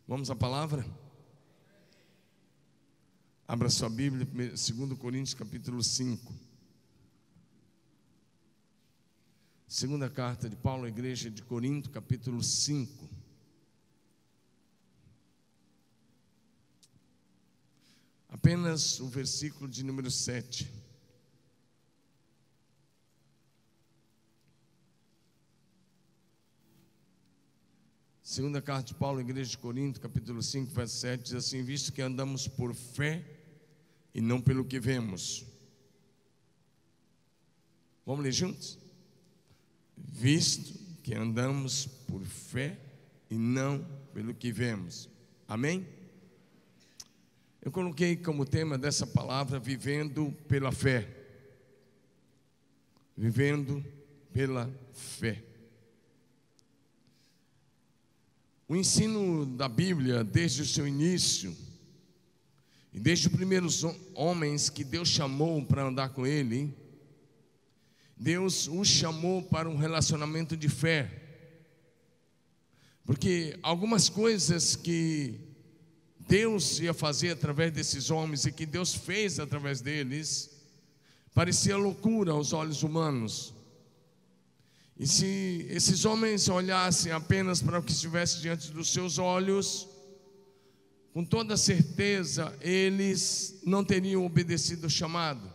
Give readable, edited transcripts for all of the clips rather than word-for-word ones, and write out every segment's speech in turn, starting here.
Vamos à palavra? Abra sua Bíblia, 2 Coríntios capítulo 5. Segunda carta de Paulo à igreja de Corinto, capítulo 5. Apenas o versículo de número 7. Segunda carta de Paulo à igreja de Corinto, capítulo 5, verso 7, diz assim: visto que andamos por fé e não pelo que vemos. Vamos ler juntos? Visto que andamos por fé e não pelo que vemos. Amém? Eu coloquei como tema dessa palavra, vivendo pela fé. Vivendo pela fé. O ensino da Bíblia, desde o seu início, e desde os primeiros homens que Deus chamou para andar com Ele, Deus os chamou para um relacionamento de fé. Porque algumas coisas que Deus ia fazer através desses homens e que Deus fez através deles, parecia loucura aos olhos humanos. E se esses homens olhassem apenas para o que estivesse diante dos seus olhos, com toda certeza eles não teriam obedecido o chamado.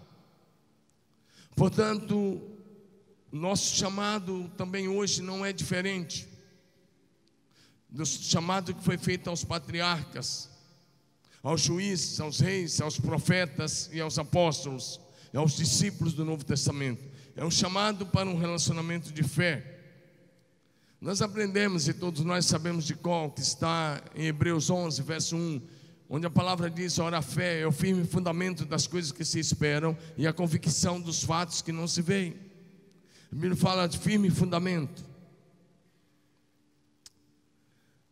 Portanto, nosso chamado também hoje não é diferente do chamado que foi feito aos patriarcas, aos juízes, aos reis, aos profetas e aos apóstolos, e aos discípulos do Novo Testamento. É um chamado para um relacionamento de fé. Nós aprendemos, e todos nós sabemos de qual, que está em Hebreus 11, verso 1, onde a palavra diz: ora, a fé é o firme fundamento das coisas que se esperam e a convicção dos fatos que não se veem. A Bíblia fala de firme fundamento.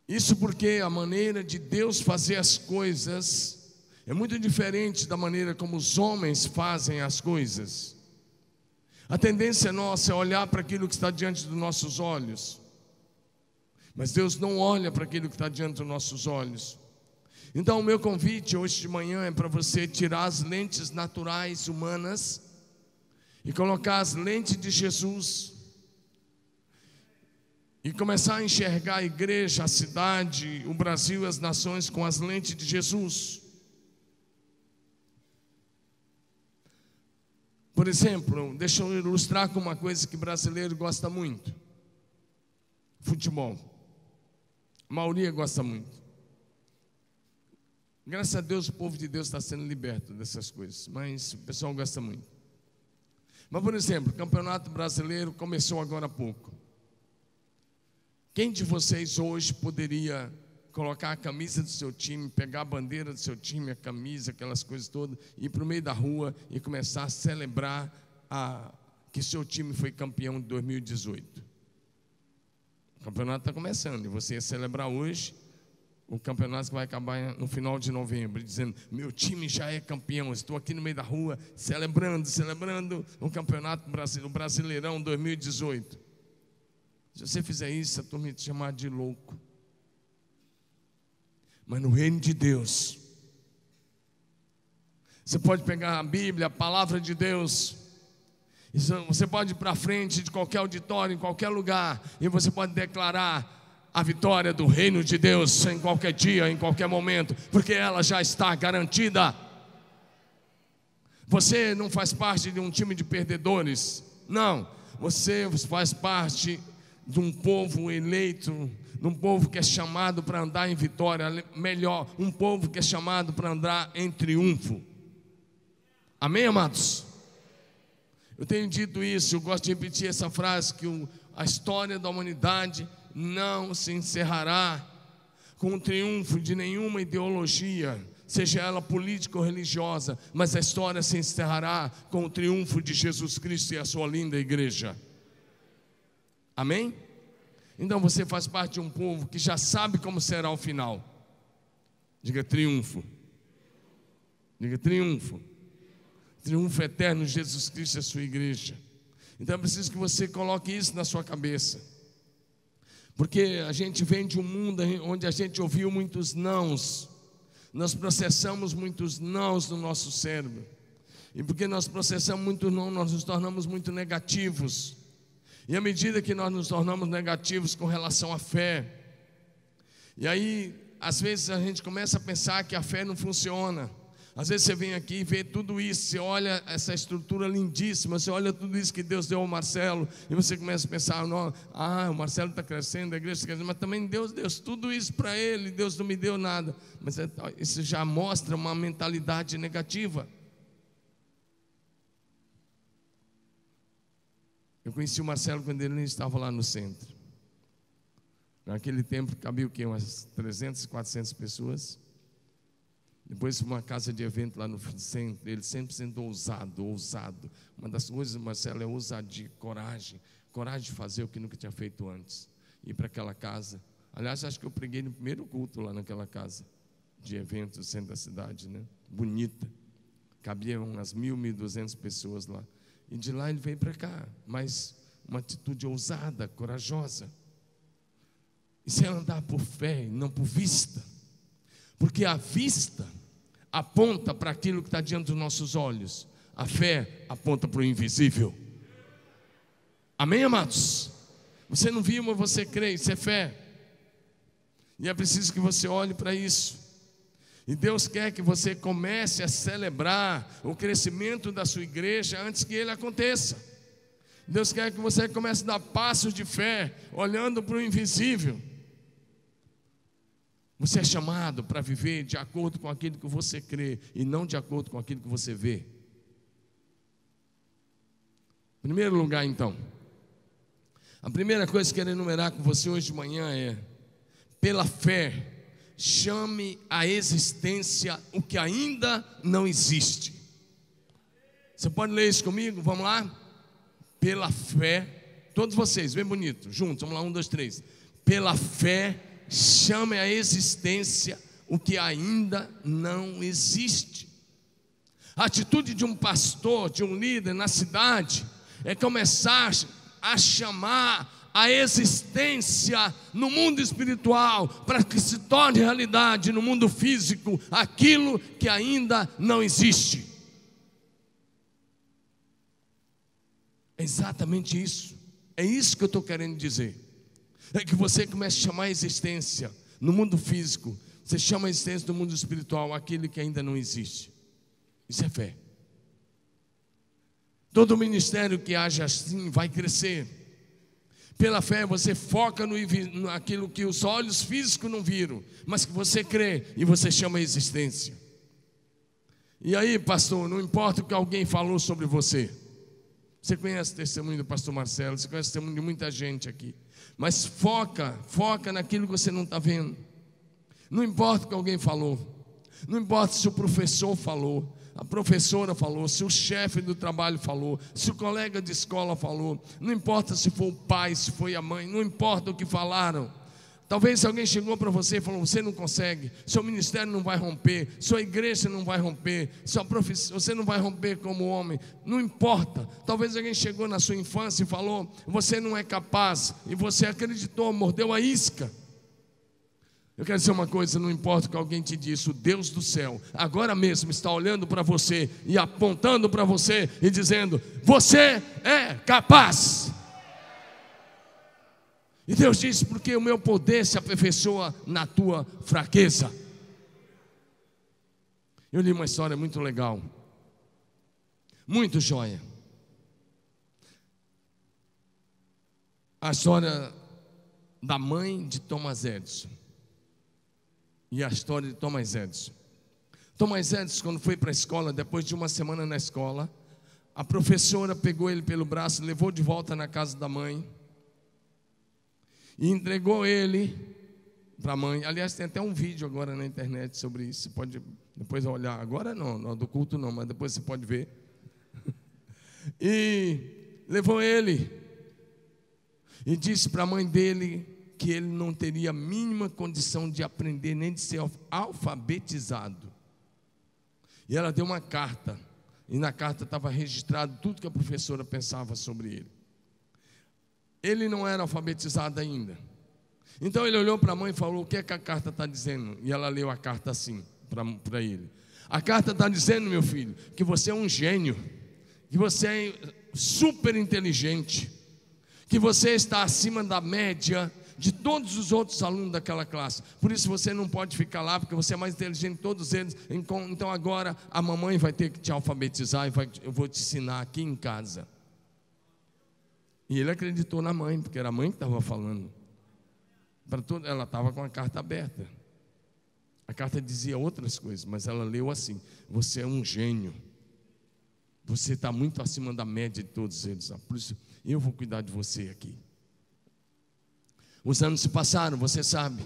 Isso porque a maneira de Deus fazer as coisas é muito diferente da maneira como os homens fazem as coisas. A tendência nossa é olhar para aquilo que está diante dos nossos olhos, mas Deus não olha para aquilo que está diante dos nossos olhos. Então o meu convite hoje de manhã é para você tirar as lentes naturais humanas e colocar as lentes de Jesus, e começar a enxergar a igreja, a cidade, o Brasil e as nações com as lentes de Jesus. Por exemplo, deixa eu ilustrar com uma coisa que brasileiro gosta muito: futebol. A maioria gosta muito. Graças a Deus o povo de Deus está sendo liberto dessas coisas, mas o pessoal gosta muito. Mas, por exemplo, o Campeonato Brasileiro começou agora há pouco. Quem de vocês hoje poderia colocar a camisa do seu time, pegar a bandeira do seu time, a camisa, aquelas coisas todas, ir para o meio da rua e começar a celebrar que seu time foi campeão de 2018? O campeonato está começando, e você ia celebrar hoje o campeonato que vai acabar no final de novembro, dizendo: meu time já é campeão, estou aqui no meio da rua celebrando o campeonato brasileiro, o Brasileirão 2018. Se você fizer isso, a turma vai te chamar de louco. Mas no reino de Deus, você pode pegar a Bíblia, a palavra de Deus, você pode ir para frente de qualquer auditório, em qualquer lugar, e você pode declarar a vitória do reino de Deus em qualquer dia, em qualquer momento, porque ela já está garantida. Você não faz parte de um time de perdedores, não. Você faz parte de um povo eleito, de um povo que é chamado para andar em vitória, melhor, um povo que é chamado para andar em triunfo. Amém, amados? Eu tenho dito isso, eu gosto de repetir essa frase, que a história da humanidade não se encerrará com o triunfo de nenhuma ideologia, seja ela política ou religiosa, mas a história se encerrará com o triunfo de Jesus Cristo e a sua linda igreja. Amém? Então você faz parte de um povo que já sabe como será o final. Diga triunfo. Diga triunfo. Triunfo eterno de Jesus Cristo e a sua igreja. Então é preciso que você coloque isso na sua cabeça. Porque a gente vem de um mundo onde a gente ouviu muitos nãos, nós processamos muitos nãos no nosso cérebro, e porque nós processamos muitos nãos, nós nos tornamos muito negativos, e à medida que nós nos tornamos negativos com relação à fé, e aí às vezes a gente começa a pensar que a fé não funciona. Às vezes você vem aqui e vê tudo isso, você olha essa estrutura lindíssima, você olha tudo isso que Deus deu ao Marcelo, e você começa a pensar, não, o Marcelo está crescendo, a igreja está crescendo, mas também Deus deu tudo isso para ele, Deus não me deu nada. Mas isso já mostra uma mentalidade negativa. Eu conheci o Marcelo quando ele estava lá no centro. Naquele tempo cabia o quê? Umas 300, 400 pessoas. Depois uma casa de evento lá no centro, ele sempre sendo ousado. Uma das coisas do Marcelo é ousadia, coragem de fazer o que nunca tinha feito antes. Ir para aquela casa. Aliás, acho que eu preguei no primeiro culto lá naquela casa de eventos no centro da cidade, né? Bonita. Cabia umas 1.200 pessoas lá. E de lá ele veio para cá, mas uma atitude ousada, corajosa. Isso é andar por fé e não por vista. Porque a vista aponta para aquilo que está diante dos nossos olhos. A fé aponta para o invisível. Amém, amados? Você não viu, mas você crê, isso é fé. E é preciso que você olhe para isso. E Deus quer que você comece a celebrar o crescimento da sua igreja antes que ele aconteça. Deus quer que você comece a dar passos de fé, olhando para o invisível. Você é chamado para viver de acordo com aquilo que você crê e não de acordo com aquilo que você vê. Em primeiro lugar, então, a primeira coisa que eu quero enumerar com você hoje de manhã é: pela fé, chame à existência o que ainda não existe. Você pode ler isso comigo? Vamos lá? Pela fé, todos vocês, bem bonito, juntos, vamos lá, 1, 2, 3. Pela fé, chame à existência o que ainda não existe. A atitude de um pastor, de um líder na cidade, é começar a chamar a existência no mundo espiritual, para que se torne realidade no mundo físico aquilo que ainda não existe. É exatamente isso. É isso que eu estou querendo dizer. É que você comece a chamar a existência no mundo físico. Você chama a existência no mundo espiritual aquilo que ainda não existe. Isso é fé. Todo ministério que age assim vai crescer. Pela fé você foca naquilo que os olhos físicos não viram, mas que você crê e você chama a existência. E aí, pastor, não importa o que alguém falou sobre você. Você conhece o testemunho do pastor Marcelo, você conhece o testemunho de muita gente aqui. Mas foca naquilo que você não está vendo. Não importa o que alguém falou. Não importa se o professor falou, a professora falou, se o chefe do trabalho falou, se o colega de escola falou. Não importa se foi o pai, se foi a mãe. Não importa o que falaram. Talvez alguém chegou para você e falou: você não consegue, seu ministério não vai romper, sua igreja não vai romper, você não vai romper como homem. Não importa. Talvez alguém chegou na sua infância e falou: você não é capaz, e você acreditou, mordeu a isca. Eu quero dizer uma coisa: não importa o que alguém te disse, o Deus do céu agora mesmo está olhando para você e apontando para você e dizendo: você é capaz. E Deus disse: porque o meu poder se aperfeiçoa na tua fraqueza. Eu li uma história muito legal, muito joia. A história da mãe de Thomas Edison e a história de Thomas Edison. Thomas Edison, quando foi para a escola, depois de uma semana na escola, a professora pegou ele pelo braço, levou de volta na casa da mãe e entregou ele para a mãe. Aliás, tem até um vídeo agora na internet sobre isso. Você pode depois olhar. Agora não do culto não, mas depois você pode ver. E levou ele e disse para a mãe dele que ele não teria a mínima condição de aprender, nem de ser alfabetizado. E ela deu uma carta, e na carta estava registrado tudo que a professora pensava sobre ele. Ele não era alfabetizado ainda, Então ele olhou para a mãe e falou: o que é que a carta está dizendo? E ela leu a carta assim para ele: a carta está dizendo, meu filho, que você é um gênio, que você é super inteligente, que você está acima da média de todos os outros alunos daquela classe. Por isso você não pode ficar lá, porque você é mais inteligente que todos eles. Então agora a mamãe vai ter que te alfabetizar e eu vou te ensinar aqui em casa. E ele acreditou na mãe, porque era a mãe que estava falando. Ela estava com a carta aberta. A carta dizia outras coisas, mas ela leu assim: você é um gênio, você está muito acima da média de todos eles. Por isso eu vou cuidar de você aqui. Os anos se passaram, você sabe.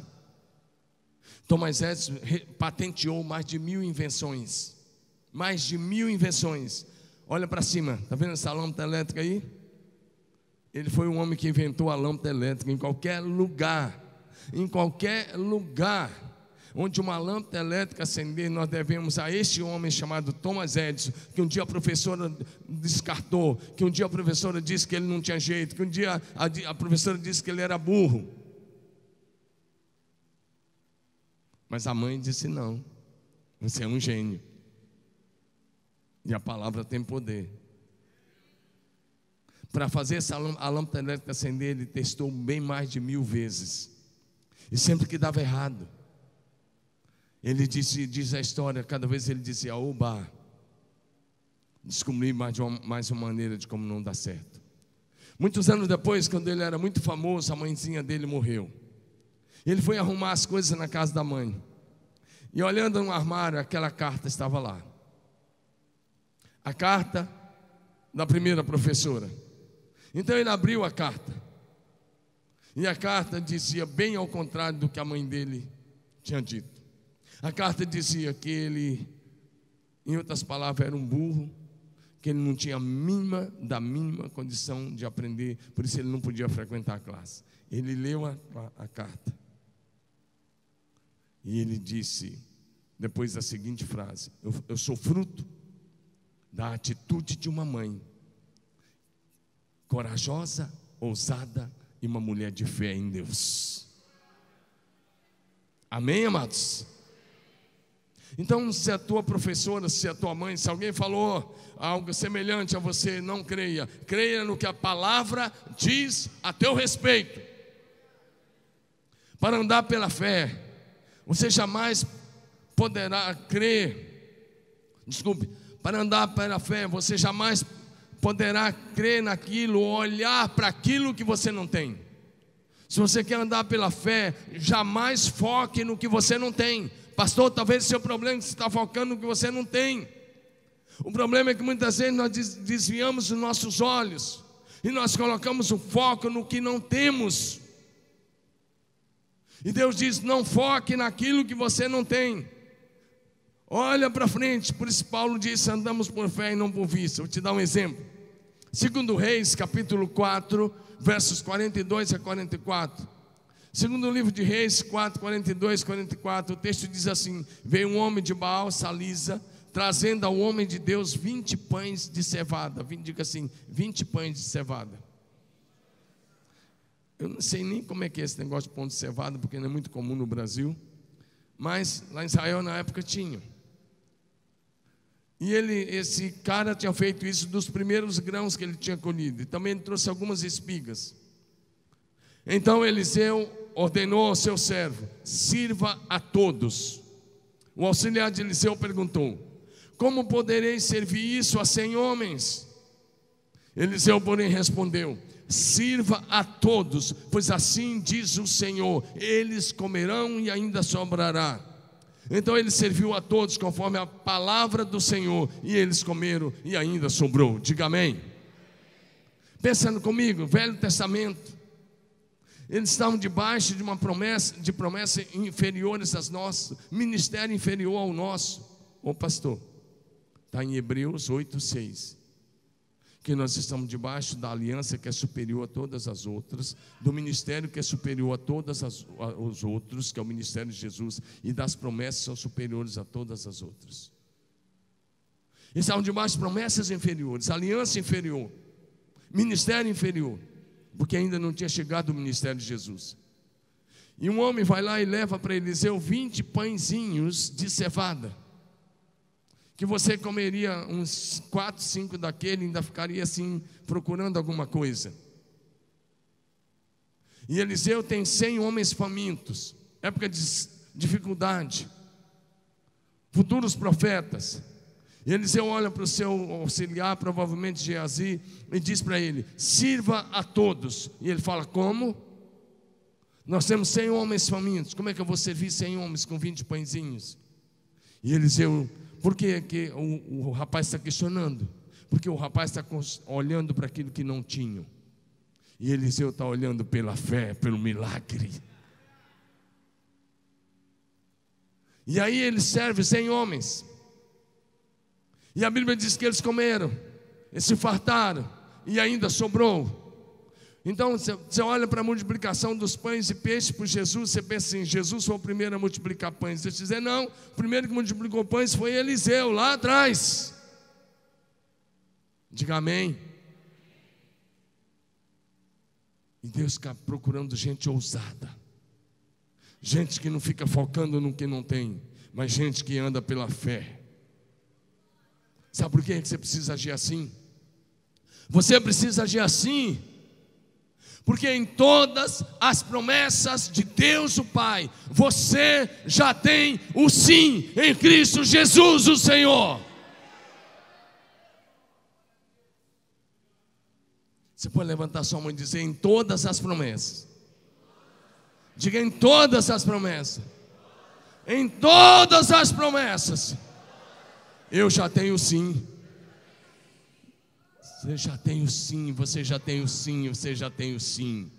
Thomas Edison patenteou mais de 1000 invenções. Mais de 1000 invenções. Olha para cima, está vendo essa lâmpada elétrica aí? Ele foi o homem que inventou a lâmpada elétrica. Em qualquer lugar onde uma lâmpada elétrica acender, nós devemos a este homem chamado Thomas Edison, que um dia a professora descartou, que um dia a professora disse que ele não tinha jeito, que um dia a professora disse que ele era burro. Mas a mãe disse: não, você é um gênio, e a palavra tem poder. Para fazer a lâmpada elétrica acender, ele testou bem mais de 1000 vezes, e sempre que dava errado, ele diz a história, cada vez ele dizia: oba, descobri mais uma maneira de como não dar certo. Muitos anos depois, quando ele era muito famoso, a mãezinha dele morreu. Ele foi arrumar as coisas na casa da mãe, e olhando no armário, aquela carta estava lá. A carta da primeira professora. Então ele abriu a carta, e a carta dizia bem ao contrário do que a mãe dele tinha dito. A carta dizia que ele, em outras palavras, era um burro, que ele não tinha da mínima condição de aprender, por isso ele não podia frequentar a classe. Ele leu a carta, e ele disse, depois da seguinte frase: eu sou fruto da atitude de uma mãe corajosa, ousada e uma mulher de fé em Deus. Amém, amados? Então, se a tua professora, se a tua mãe, se alguém falou algo semelhante a você, não creia. Creia no que a palavra diz a teu respeito. Para andar pela fé, você jamais poderá para andar pela fé, você jamais poderá crer naquilo, olhar para aquilo que você não tem. Se você quer andar pela fé, jamais foque no que você não tem. Pastor, talvez o seu problema é que você está focando no que você não tem. O problema é que muitas vezes nós desviamos os nossos olhos e nós colocamos o foco no que não temos. E Deus diz: não foque naquilo que você não tem. Olha para frente. Por isso Paulo disse: andamos por fé e não por vista. Vou te dar um exemplo. 2 Reis, capítulo 4, versos 42 a 44. Segundo livro de Reis 4, 42, 44, o texto diz assim: veio um homem de Baal, Salisa, trazendo ao homem de Deus 20 pães de cevada. Diga assim: 20 pães de cevada. Eu não sei nem como é que é esse negócio de pão de cevada, porque não é muito comum no Brasil, mas lá em Israel na época tinha. E esse cara tinha feito isso dos primeiros grãos que ele tinha colhido, e também ele trouxe algumas espigas. Então Eliseu ordenou ao seu servo: sirva a todos. O auxiliar de Eliseu perguntou: como poderei servir isso a 100 homens? Eliseu, porém, respondeu: sirva a todos, pois assim diz o Senhor, eles comerão e ainda sobrará. Então ele serviu a todos conforme a palavra do Senhor, e eles comeram e ainda sobrou. Diga amém. Pensando comigo, Velho Testamento, eles estavam debaixo de uma promessa, inferiores às nossas, ministério inferior ao nosso. Ô pastor, está em Hebreus 8:6, que nós estamos debaixo da aliança que é superior a todas as outras, do ministério que é superior a todos os outros, que é o ministério de Jesus, e das promessas que são superiores a todas as outras. Eles estavam debaixo de promessas inferiores, aliança inferior, ministério inferior, porque ainda não tinha chegado o ministério de Jesus. E um homem vai lá e leva para Eliseu 20 pãezinhos de cevada, que você comeria uns 4, 5 daquele e ainda ficaria assim, procurando alguma coisa. E Eliseu tem 100 homens famintos, época de dificuldade, futuros profetas. E Eliseu olha para o seu auxiliar, provavelmente Geazi, e diz para ele: sirva a todos. E ele fala: como? Nós temos 100 homens famintos, como é que eu vou servir 100 homens com 20 pãezinhos? E Eliseu, por que o rapaz está questionando? Porque o rapaz está olhando para aquilo que não tinham. E Eliseu está olhando pela fé, pelo milagre. E aí ele serve 100 homens. E a Bíblia diz que eles comeram, eles se fartaram, e ainda sobrou. Então você olha para a multiplicação dos pães e peixes por Jesus, você pensa assim: Jesus foi o primeiro a multiplicar pães. Deixa eu dizer, não, o primeiro que multiplicou pães foi Eliseu, lá atrás. Diga amém. E Deus está procurando gente ousada, gente que não fica focando no que não tem, mas gente que anda pela fé. Sabe por que você precisa agir assim? Você precisa agir assim porque em todas as promessas de Deus o Pai, você já tem o sim em Cristo Jesus o Senhor. Você pode levantar sua mão e dizer: em todas as promessas. Diga: em todas as promessas. Em todas as promessas eu já tenho sim. Você já tem o sim, você já tem o sim, você já tem o sim.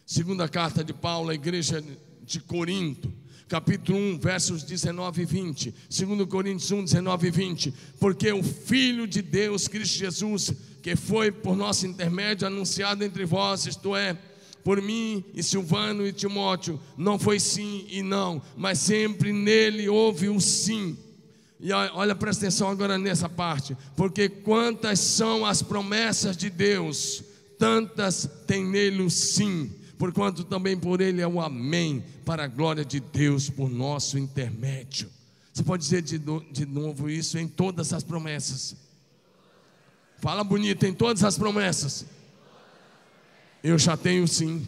Segunda carta de Paulo à igreja de Corinto, capítulo 1, versos 19 e 20. 2 Coríntios 1, 19 e 20. Porque o Filho de Deus, Cristo Jesus, que foi por nosso intermédio anunciado entre vós, isto é, por mim e Silvano e Timóteo, não foi sim e não, mas sempre nele houve o sim. E olha, presta atenção agora nessa parte. Porque quantas são as promessas de Deus, tantas tem nele o sim, porquanto também por ele é o amém, para a glória de Deus por nosso intermédio. Você pode dizer de novo isso? Em todas as promessas. Fala bonito: em todas as promessas eu já tenho sim.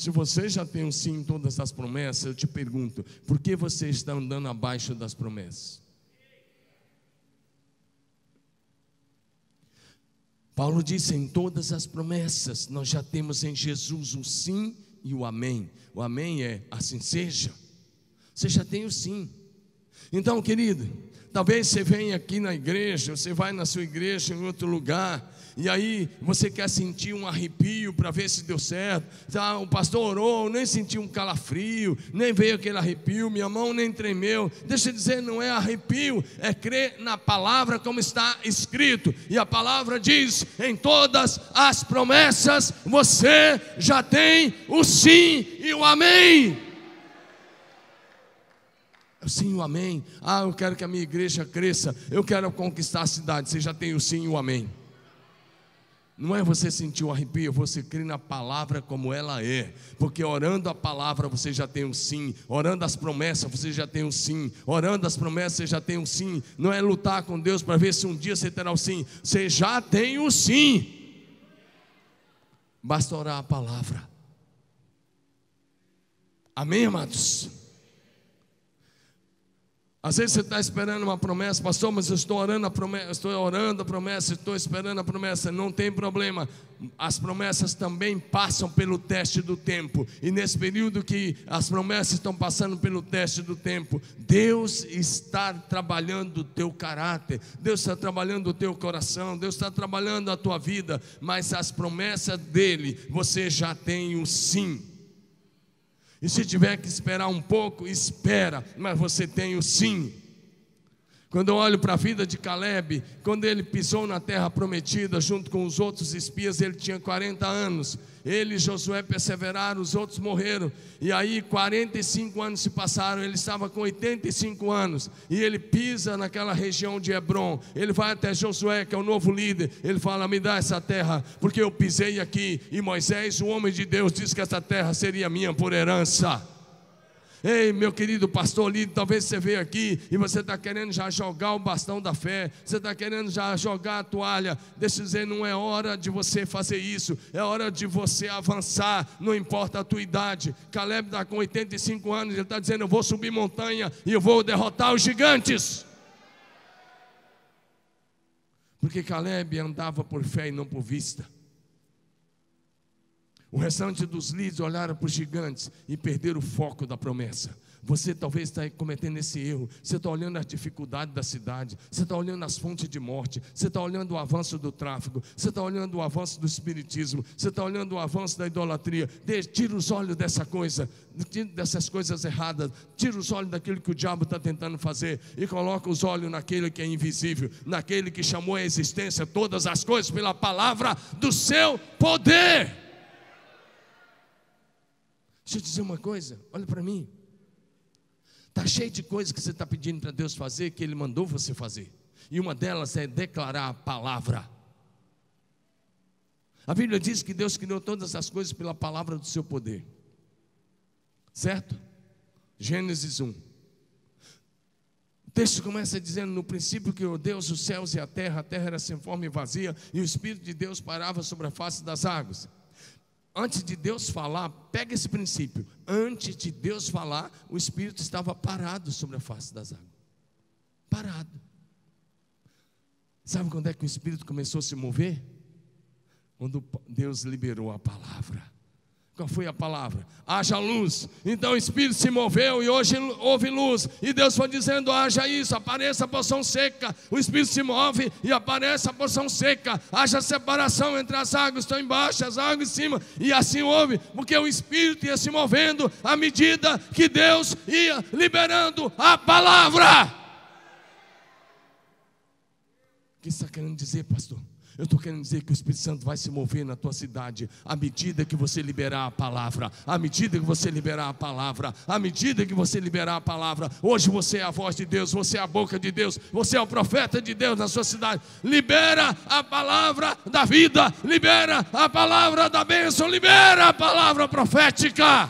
Se você já tem um sim em todas as promessas, eu te pergunto: por que você está andando abaixo das promessas? Paulo disse: em todas as promessas nós já temos em Jesus o sim e o amém. O amém é assim seja. Você já tem o sim. Então, querido, talvez você venha aqui na igreja, você vai na sua igreja em outro lugar, e aí você quer sentir um arrepio para ver se deu certo. O pastor orou, nem senti um calafrio, nem veio aquele arrepio, minha mão nem tremeu. Deixa eu dizer, não é arrepio, é crer na palavra como está escrito. E a palavra diz: em todas as promessas você já tem o sim e o amém. Sim, o amém. Eu quero que a minha igreja cresça, eu quero conquistar a cidade. Você já tem o sim e o amém. Não é você sentir o arrepio, você crê na palavra como ela é. Porque orando a palavra você já tem um sim. Orando as promessas você já tem um sim. Orando as promessas você já tem um sim. Não é lutar com Deus para ver se um dia você terá o sim. Você já tem o sim. Basta orar a palavra. Amém, amados? Às vezes você está esperando uma promessa: pastor, mas eu estou orando a promessa, estou esperando a promessa. Não tem problema, as promessas também passam pelo teste do tempo. E nesse período que as promessas estão passando pelo teste do tempo, Deus está trabalhando o teu caráter, Deus está trabalhando o teu coração, Deus está trabalhando a tua vida. Mas as promessas dele, você já tem o sim. E se tiver que esperar um pouco, espera, mas você tem o sim. Quando eu olho para a vida de Caleb, quando ele pisou na terra prometida, junto com os outros espias, ele tinha 40 anos. Ele e Josué perseveraram, os outros morreram. E aí 45 anos se passaram, ele estava com 85 anos. E ele pisa naquela região de Hebron. Ele vai até Josué, que é o novo líder. Ele fala: me dá essa terra, porque eu pisei aqui. E Moisés, o homem de Deus, disse que essa terra seria minha por herança. Ei, meu querido pastor líder, talvez você veja aqui e você está querendo já jogar o bastão da fé, você está querendo já jogar a toalha. Deixa eu dizer, não é hora de você fazer isso, é hora de você avançar, não importa a tua idade. Caleb está com 85 anos, ele está dizendo: eu vou subir montanha e eu vou derrotar os gigantes. Porque Caleb andava por fé e não por vista. O restante dos líderes olharam para os gigantes e perderam o foco da promessa. Você talvez está cometendo esse erro. Você está olhando as dificuldades da cidade, você está olhando as fontes de morte, você está olhando o avanço do tráfico, você está olhando o avanço do espiritismo, você está olhando o avanço da idolatria. Tira os olhos dessa coisa, dessas coisas erradas, tira os olhos daquilo que o diabo está tentando fazer e coloca os olhos naquele que é invisível, naquele que chamou à existência todas as coisas pela palavra do seu poder. Deixa eu dizer uma coisa, olha para mim. Está cheio de coisas que você está pedindo para Deus fazer, que Ele mandou você fazer. E uma delas é declarar a palavra. A Bíblia diz que Deus criou todas as coisas pela palavra do seu poder. Certo? Gênesis 1. O texto começa dizendo: no princípio criou Deus os céus e a terra era sem forma e vazia, e o Espírito de Deus pairava sobre a face das águas. Antes de Deus falar, pega esse princípio. Antes de Deus falar, o Espírito estava parado sobre a face das águas. Parado. Sabe quando é que o Espírito começou a se mover? Quando Deus liberou a palavra. Qual foi a palavra? Haja luz. Então o Espírito se moveu e hoje houve luz. E Deus foi dizendo: haja isso, apareça a porção seca. O Espírito se move e aparece a porção seca. Haja separação entre as águas, estão embaixo, as águas em cima. E assim houve, porque o Espírito ia se movendo à medida que Deus ia liberando a palavra. O que você está querendo dizer, pastor? Eu estou querendo dizer que o Espírito Santo vai se mover na tua cidade à medida que você liberar a palavra. À medida que você liberar a palavra. À medida que você liberar a palavra. Hoje você é a voz de Deus, você é a boca de Deus, você é o profeta de Deus na sua cidade. Libera a palavra da vida, libera a palavra da bênção, libera a palavra profética.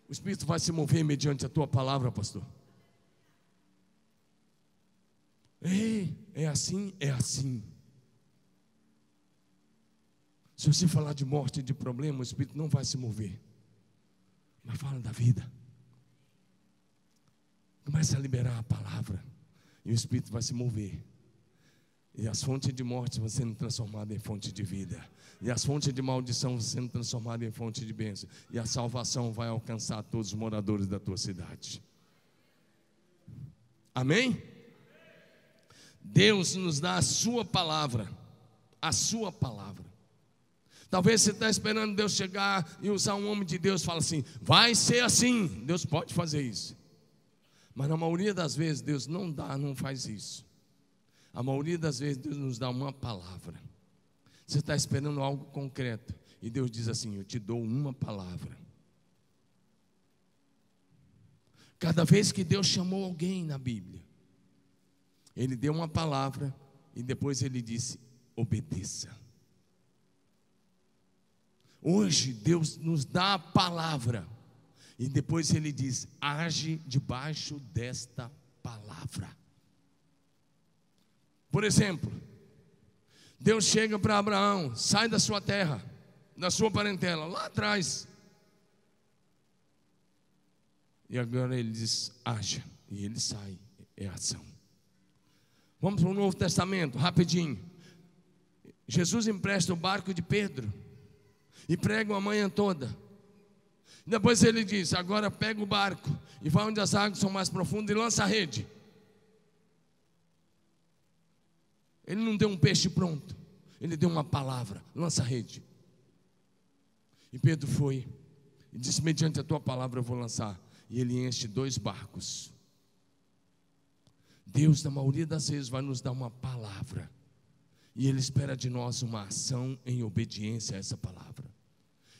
O Espírito vai se mover mediante a tua palavra, pastor. Ei, é assim, é assim. Se você falar de morte e de problema, o Espírito não vai se mover. Mas fala da vida. Começa a liberar a palavra e o Espírito vai se mover. E as fontes de morte vão sendo transformadas em fonte de vida. E as fontes de maldição vão sendo transformadas em fonte de bênção. E a salvação vai alcançar todos os moradores da tua cidade. Amém? Deus nos dá a sua palavra. A sua palavra. Talvez você está esperando Deus chegar e usar um homem de Deus e fala assim: vai ser assim. Deus pode fazer isso. Mas na maioria das vezes Deus não faz isso. A maioria das vezes Deus nos dá uma palavra. Você está esperando algo concreto e Deus diz assim: eu te dou uma palavra. Cada vez que Deus chamou alguém na Bíblia, Ele deu uma palavra e depois Ele disse: obedeça. Hoje Deus nos dá a palavra e depois Ele diz: age debaixo desta palavra. Por exemplo, Deus chega para Abraão: sai da sua terra, da sua parentela, lá atrás. E agora Ele diz: haja. E ele sai, é ação. Vamos para o Novo Testamento, rapidinho. Jesus empresta o barco de Pedro e prega uma manhã toda. Depois Ele diz: agora pega o barco e vai onde as águas são mais profundas e lança a rede. Ele não deu um peixe pronto, Ele deu uma palavra: lança a rede. E Pedro foi e disse: mediante a tua palavra eu vou lançar. E ele enche 2 barcos. Deus, na maioria das vezes, vai nos dar uma palavra, e Ele espera de nós uma ação em obediência a essa palavra.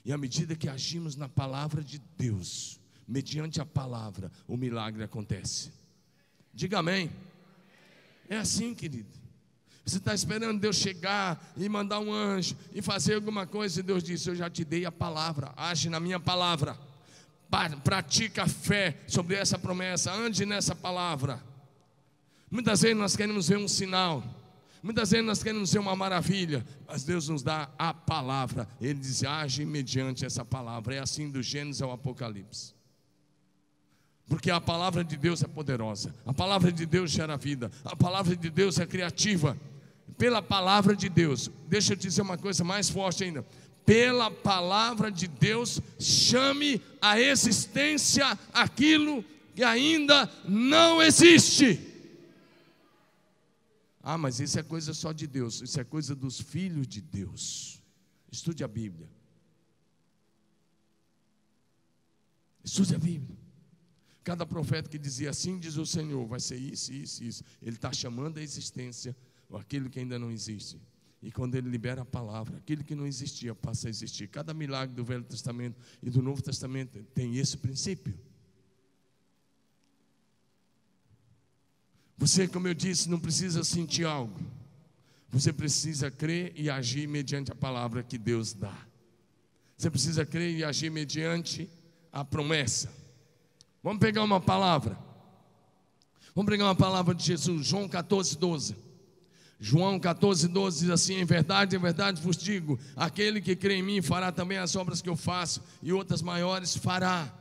E à medida que agimos na palavra de Deus, mediante a palavra, o milagre acontece. Diga amém. É assim, querido. Você está esperando Deus chegar e mandar um anjo e fazer alguma coisa, e Deus disse: eu já te dei a palavra, age na minha palavra, pratica a fé sobre essa promessa, ande nessa palavra. Muitas vezes nós queremos ver um sinal, muitas vezes nós queremos ver uma maravilha, mas Deus nos dá a palavra. Ele diz: age mediante essa palavra. É assim do Gênesis ao Apocalipse. Porque a palavra de Deus é poderosa, a palavra de Deus gera vida, a palavra de Deus é criativa. Pela palavra de Deus, deixa eu te dizer uma coisa mais forte ainda: pela palavra de Deus, chame à existência aquilo que ainda não existe. Ah, mas isso é coisa só de Deus, isso é coisa dos filhos de Deus. Estude a Bíblia. Estude a Bíblia. Cada profeta que dizia assim diz o Senhor, vai ser isso, isso, isso, ele está chamando à existência aquilo que ainda não existe. E quando ele libera a palavra, aquilo que não existia passa a existir. Cada milagre do Velho Testamento e do Novo Testamento tem esse princípio. Você, como eu disse, não precisa sentir algo. Você precisa crer e agir mediante a palavra que Deus dá. Você precisa crer e agir mediante a promessa. Vamos pegar uma palavra. Vamos pegar uma palavra de Jesus, João 14:12. João 14:12 diz assim: em verdade vos digo, aquele que crê em mim fará também as obras que eu faço, e outras maiores fará.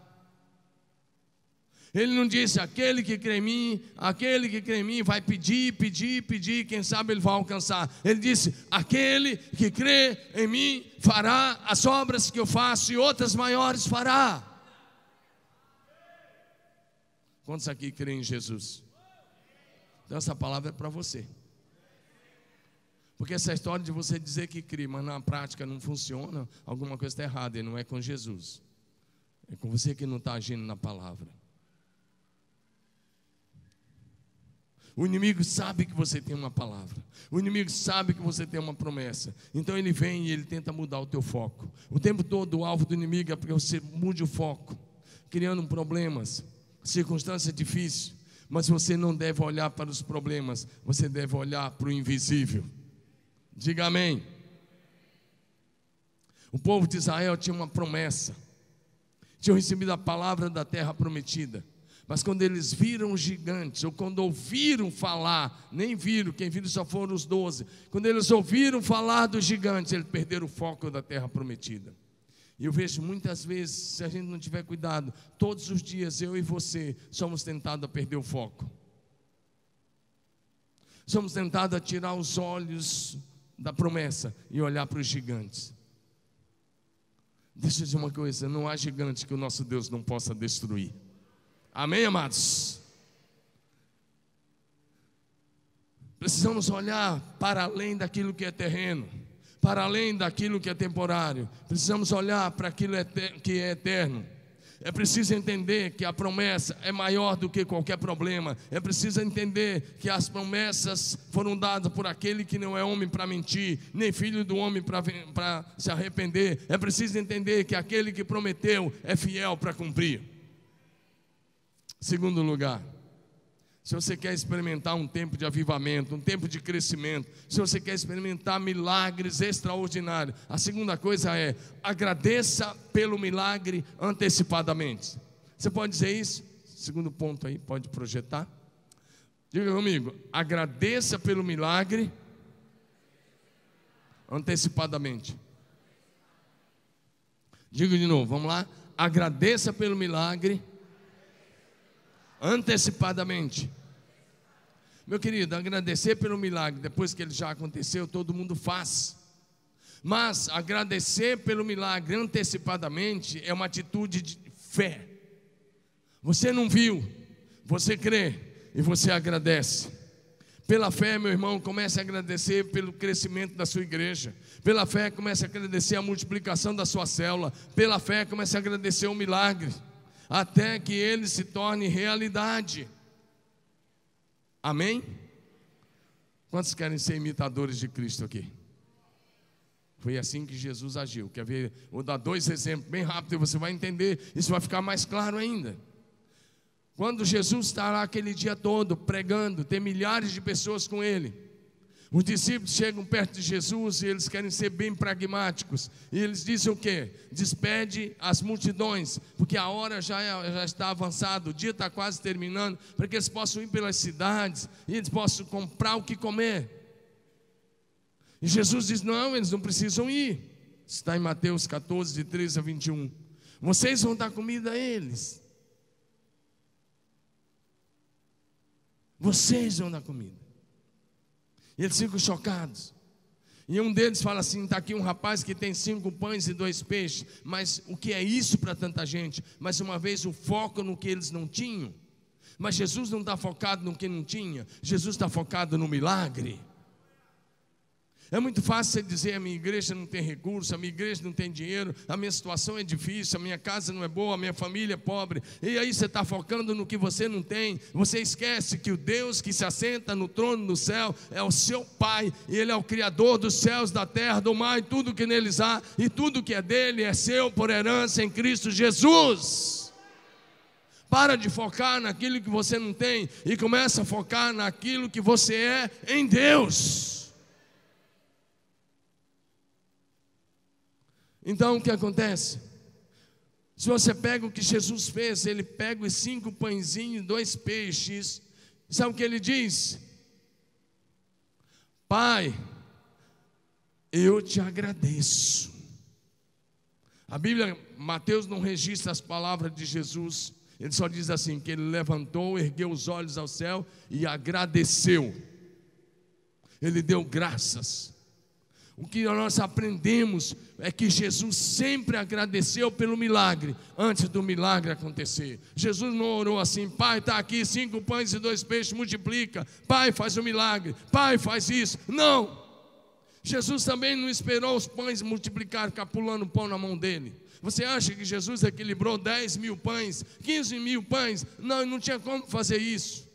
Ele não disse: aquele que crê em mim vai pedir, quem sabe ele vai alcançar. Ele disse: aquele que crê em mim fará as obras que eu faço, e outras maiores fará. Quantos aqui creem em Jesus? Então essa palavra é para você. Porque essa história de você dizer que crê, mas na prática não funciona, alguma coisa está errada, e não é com Jesus. É com você que não está agindo na palavra. O inimigo sabe que você tem uma palavra. O inimigo sabe que você tem uma promessa. Então ele vem e ele tenta mudar o teu foco. O tempo todo o alvo do inimigo é porque você mude o foco, criando problemas, circunstâncias difíceis. Mas você não deve olhar para os problemas, você deve olhar para o invisível. Diga amém. O povo de Israel tinha uma promessa, tinham recebido a palavra da terra prometida. Mas quando eles viram os gigantes, ou quando ouviram falar, nem viram, quem viram só foram os 12. Quando eles ouviram falar dos gigantes, eles perderam o foco da terra prometida. E eu vejo muitas vezes, se a gente não tiver cuidado, todos os dias eu e você somos tentados a perder o foco. Somos tentados a tirar os olhos da promessa e olhar para os gigantes. Deixa eu dizer uma coisa: não há gigante que o nosso Deus não possa destruir. Amém, amados? Precisamos olhar para além daquilo que é terreno, para além daquilo que é temporário. Precisamos olhar para aquilo que é eterno. É preciso entender que a promessa é maior do que qualquer problema. É preciso entender que as promessas foram dadas por aquele que não é homem para mentir, nem filho do homem para se arrepender. É preciso entender que aquele que prometeu é fiel para cumprir. Segundo lugar, se você quer experimentar um tempo de avivamento, um tempo de crescimento, se você quer experimentar milagres extraordinários, a segunda coisa é: agradeça pelo milagre antecipadamente. Você pode dizer isso? Segundo ponto aí, pode projetar. Diga comigo: agradeça pelo milagre antecipadamente. Diga de novo, vamos lá. Agradeça pelo milagre antecipadamente. Meu querido, agradecer pelo milagre depois que ele já aconteceu, todo mundo faz. Mas agradecer pelo milagre antecipadamente é uma atitude de fé. Você não viu, você crê e você agradece. Pela fé, meu irmão, comece a agradecer pelo crescimento da sua igreja. Pela fé, comece a agradecer a multiplicação da sua célula. Pela fé, comece a agradecer o milagre, até que ele se torne realidade. Amém? Quantos querem ser imitadores de Cristo aqui? Foi assim que Jesus agiu. Quer ver? Vou dar 2 exemplos bem rápido e você vai entender. Isso vai ficar mais claro ainda. Quando Jesus está lá aquele dia todo pregando, tem milhares de pessoas com ele. Os discípulos chegam perto de Jesus e eles querem ser bem pragmáticos. E eles dizem o quê? Despede as multidões, porque a hora já está avançada, o dia está quase terminando, para que eles possam ir pelas cidades e eles possam comprar o que comer. E Jesus diz: não, eles não precisam ir. Está em Mateus 14, de 13 a 21. Vocês vão dar comida a eles. Vocês vão dar comida. E eles ficam chocados. E um deles fala assim: está aqui um rapaz que tem 5 pães e 2 peixes. Mas o que é isso para tanta gente? Mais uma vez o foco no que eles não tinham. Mas Jesus não está focado no que não tinha. Jesus está focado no milagre. É muito fácil você dizer: a minha igreja não tem recurso, a minha igreja não tem dinheiro, a minha situação é difícil, a minha casa não é boa, a minha família é pobre. E aí você está focando no que você não tem. Você esquece que o Deus que se assenta no trono do céu é o seu Pai, e Ele é o Criador dos céus, da terra, do mar e tudo que neles há, e tudo que é dele é seu por herança em Cristo Jesus. Para de focar naquilo que você não tem e começa a focar naquilo que você é em Deus. Então o que acontece? Se você pega o que Jesus fez, ele pega os 5 pãezinhos e 2 peixes. Sabe o que ele diz? Pai, eu te agradeço. A Bíblia, Mateus não registra as palavras de Jesus. Ele só diz assim, que ele levantou, ergueu os olhos ao céu e agradeceu. Ele deu graças. O que nós aprendemos é que Jesus sempre agradeceu pelo milagre, antes do milagre acontecer. Jesus não orou assim: Pai, está aqui 5 pães e 2 peixes, multiplica. Pai, faz o milagre. Pai, faz isso. Não. Jesus também não esperou os pães multiplicar, ficar pulando pão na mão dele. Você acha que Jesus equilibrou 10 mil pães, 15 mil pães? Não, ele não tinha como fazer isso.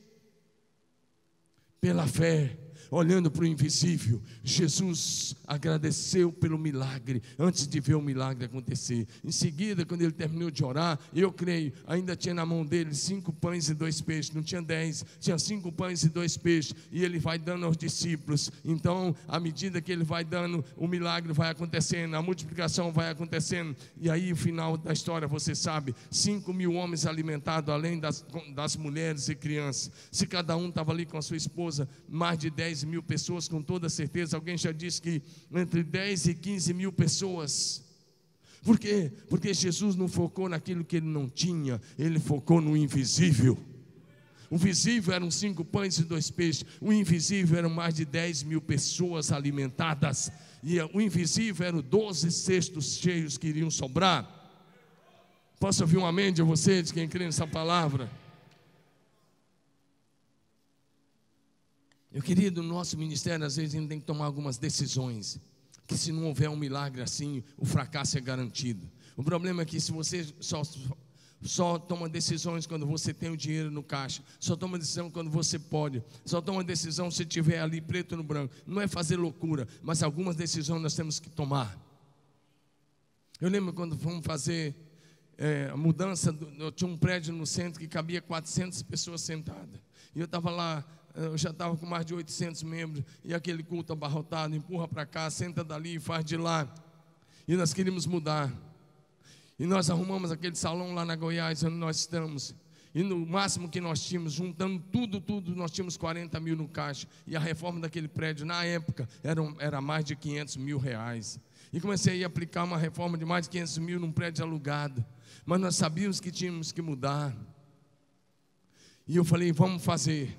Pela fé, olhando para o invisível, Jesus agradeceu pelo milagre, antes de ver o milagre acontecer. Em seguida, quando ele terminou de orar, eu creio, ainda tinha na mão dele 5 pães e 2 peixes, não tinha 10, tinha 5 pães e 2 peixes, e ele vai dando aos discípulos. Então, à medida que ele vai dando, o milagre vai acontecendo, a multiplicação vai acontecendo, e aí o final da história, você sabe, 5 mil homens alimentados, além das mulheres e crianças. Se cada um estava ali com a sua esposa, mais de 10 mil pessoas, com toda certeza. Alguém já disse que entre 10 e 15 mil pessoas. Por quê? Porque Jesus não focou naquilo que ele não tinha, ele focou no invisível. O visível eram 5 pães e 2 peixes, o invisível eram mais de 10 mil pessoas alimentadas, e o invisível eram 12 cestos cheios que iriam sobrar. Posso ouvir um amém de vocês, quem crê nessa palavra? Meu querido, no nosso ministério, às vezes a gente tem que tomar algumas decisões, que se não houver um milagre assim, o fracasso é garantido. O problema é que se você só toma decisões quando você tem o dinheiro no caixa, só toma decisão quando você pode, só toma decisão se tiver ali preto no branco, não é fazer loucura, mas algumas decisões nós temos que tomar. Eu lembro quando fomos fazer a mudança, eu tinha um prédio no centro que cabia 400 pessoas sentadas, e eu estava lá, eu já estava com mais de 800 membros, e aquele culto abarrotado, empurra para cá, senta dali, faz de lá, e nós queríamos mudar, e nós arrumamos aquele salão lá na Goiás, onde nós estamos, e no máximo que nós tínhamos, juntando tudo, nós tínhamos 40 mil no caixa, e a reforma daquele prédio, na época, era mais de 500 mil reais, e comecei a aplicar uma reforma de mais de 500 mil num prédio alugado, mas nós sabíamos que tínhamos que mudar, e eu falei, vamos fazer.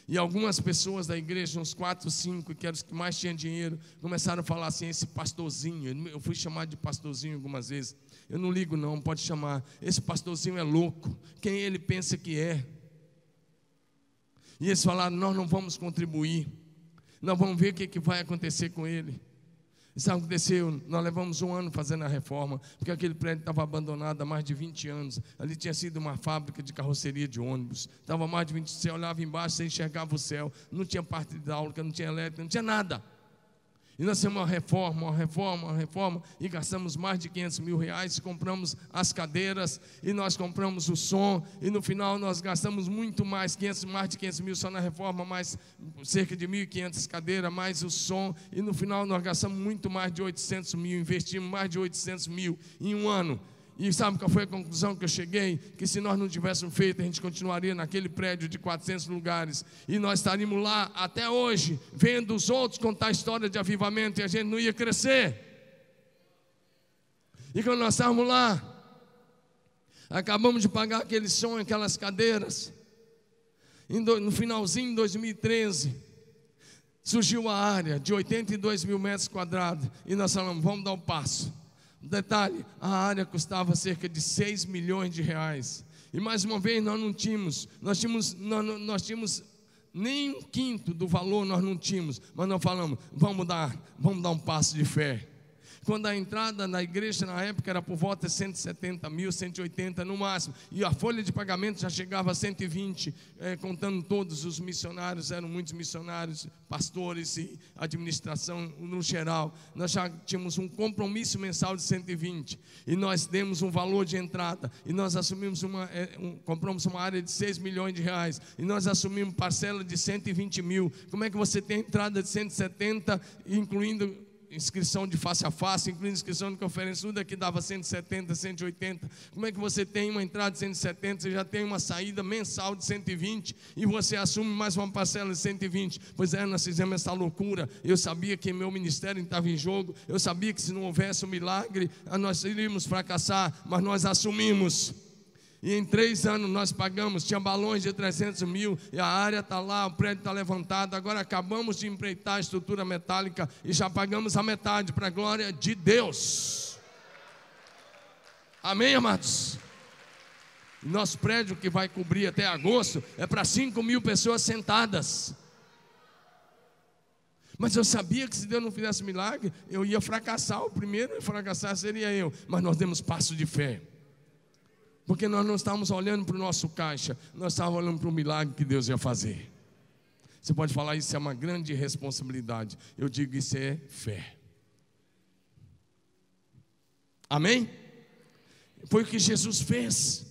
E algumas pessoas da igreja, uns 4, 5, que eram os que mais tinham dinheiro, começaram a falar assim: esse pastorzinho, eu fui chamado de pastorzinho algumas vezes, eu não ligo não, pode chamar, esse pastorzinho é louco, quem ele pensa que é? E eles falaram: nós não vamos contribuir, nós vamos ver o que vai acontecer com ele. E sabe o que aconteceu? Nós levamos 1 ano fazendo a reforma, porque aquele prédio estava abandonado há mais de 20 anos. Ali tinha sido uma fábrica de carroceria de ônibus. Estava mais de 20 anos, você olhava embaixo, você enxergava o céu. Não tinha parte hidráulica, não tinha elétrica, não tinha nada. E nós fizemos uma reforma, e gastamos mais de 500 mil reais, compramos as cadeiras, e nós compramos o som, e no final nós gastamos muito mais, mais de 500 mil só na reforma, mais cerca de 1.500 cadeiras, mais o som, e no final nós gastamos muito mais de 800 mil, investimos mais de 800 mil em 1 ano. E sabe qual foi a conclusão que eu cheguei? Que se nós não tivéssemos feito, a gente continuaria naquele prédio de 400 lugares, e nós estaríamos lá até hoje, vendo os outros contar a história de avivamento, e a gente não ia crescer. E quando nós estávamos lá, acabamos de pagar aquele som, aquelas cadeiras, no finalzinho de 2013, surgiu a área de 82 mil metros quadrados, e nós falamos, vamos dar um passo. Detalhe, a área custava cerca de 6 milhões de reais. E mais uma vez nós tínhamos nem 1/5 do valor, nós não tínhamos. Mas nós falamos, vamos dar um passo de fé. Quando a entrada na igreja na época era por volta de 170 mil, 180 no máximo, e a folha de pagamento já chegava a 120, contando todos os missionários, eram muitos missionários, pastores e administração no geral. Nós já tínhamos um compromisso mensal de 120, e nós demos um valor de entrada, e nós assumimos compramos uma área de 6 milhões de reais, e nós assumimos parcela de 120 mil. Como é que você tem entrada de 170, incluindo inscrição de face a face, incluindo inscrição de conferência, tudo aqui dava 170, 180. Como é que você tem uma entrada de 170, você já tem uma saída mensal de 120, e você assume mais uma parcela de 120? Pois é, nós fizemos essa loucura. Eu sabia que meu ministério estava em jogo, eu sabia que se não houvesse um milagre, nós iríamos fracassar, mas nós assumimos. E em 3 anos nós pagamos, tinha balões de 300 mil, e a área está lá, o prédio está levantado. Agora acabamos de empreitar a estrutura metálica, e já pagamos a metade, para a glória de Deus. Amém, amados? Nosso prédio, que vai cobrir até agosto, é para 5 mil pessoas sentadas. Mas eu sabia que se Deus não fizesse milagre, eu ia fracassar. O primeiro a fracassar seria eu. Mas nós demos passo de fé, porque nós não estávamos olhando para o nosso caixa, nós estávamos olhando para o milagre que Deus ia fazer. Você pode falar, isso é uma grande responsabilidade. Eu digo, isso é fé. Amém? Foi o que Jesus fez.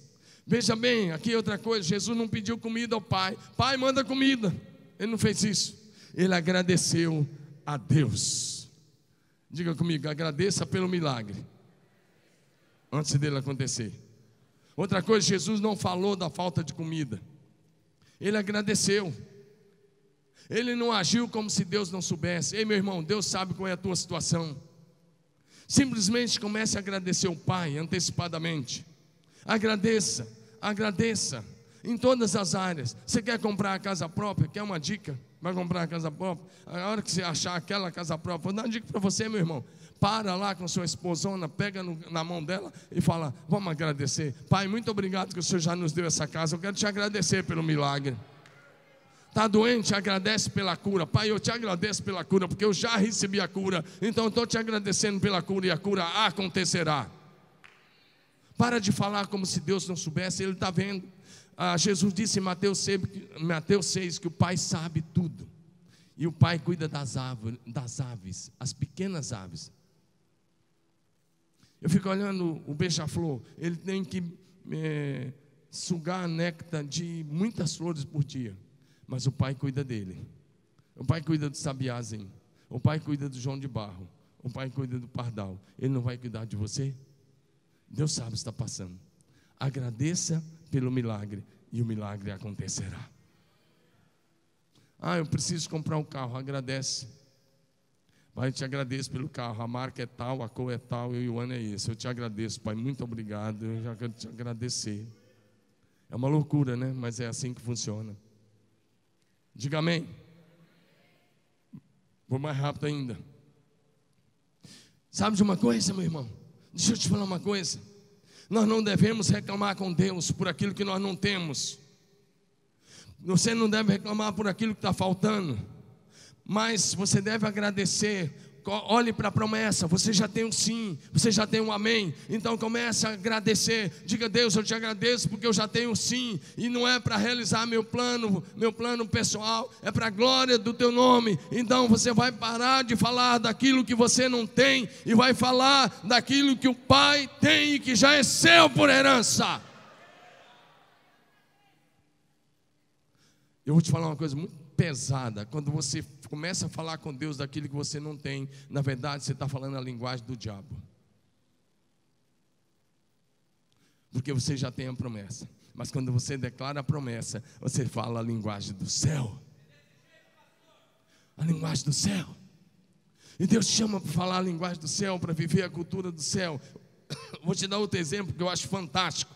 Veja bem, aqui outra coisa, Jesus não pediu comida ao Pai. Pai, manda comida. Ele não fez isso. Ele agradeceu a Deus. Diga comigo, agradeça pelo milagre, antes dele acontecer. Outra coisa, Jesus não falou da falta de comida. Ele agradeceu. Ele não agiu como se Deus não soubesse. Ei, meu irmão, Deus sabe qual é a tua situação. Simplesmente comece a agradecer o Pai antecipadamente. Agradeça, agradeça em todas as áreas. Você quer comprar a casa própria? Quer uma dica? Vai comprar a casa própria? A hora que você achar aquela casa própria, vou dar uma dica para você, meu irmão. Para lá com sua esposona, pega na mão dela e fala, vamos agradecer. Pai, muito obrigado que o Senhor já nos deu essa casa. Eu quero te agradecer pelo milagre. Está doente? Agradece pela cura. Pai, eu te agradeço pela cura, porque eu já recebi a cura. Então eu estou te agradecendo pela cura, e a cura acontecerá. Para de falar como se Deus não soubesse, Ele está vendo. Jesus disse em Mateus 6 que o Pai sabe tudo, e o Pai cuida das aves, as pequenas aves. Eu fico olhando o beija-flor, ele tem que sugar néctar de muitas flores por dia, mas o Pai cuida dele. O Pai cuida do sabiazinho, o Pai cuida do João de Barro, o Pai cuida do pardal. Ele não vai cuidar de você? Deus sabe o que está passando. Agradeça pelo milagre, e o milagre acontecerá. Eu preciso comprar um carro. Agradece. Pai, eu te agradeço pelo carro. A marca é tal, a cor é tal, e o ano é esse. Eu te agradeço, Pai, muito obrigado. Eu já quero te agradecer. É uma loucura, né? Mas é assim que funciona. Diga amém. Vou mais rápido ainda. Sabe de uma coisa, meu irmão? Deixa eu te falar uma coisa. Nós não devemos reclamar com Deus por aquilo que nós não temos. Você não deve reclamar por aquilo que está faltando, mas você deve agradecer Olhe para a promessa, você já tem um sim, você já tem um amém. Então comece a agradecer. Diga: Deus, eu te agradeço porque eu já tenho um sim. E não é para realizar meu plano pessoal, é para a glória do teu nome. Então você vai parar de falar daquilo que você não tem e vai falar daquilo que o Pai tem e que já é seu por herança. Eu vou te falar uma coisa muito pesada. Quando você começa a falar com Deus daquilo que você não tem, na verdade você está falando a linguagem do diabo, porque você já tem a promessa. Mas quando você declara a promessa, você fala a linguagem do céu, a linguagem do céu. E Deus te chama para falar a linguagem do céu, para viver a cultura do céu. Vou te dar outro exemplo que eu acho fantástico.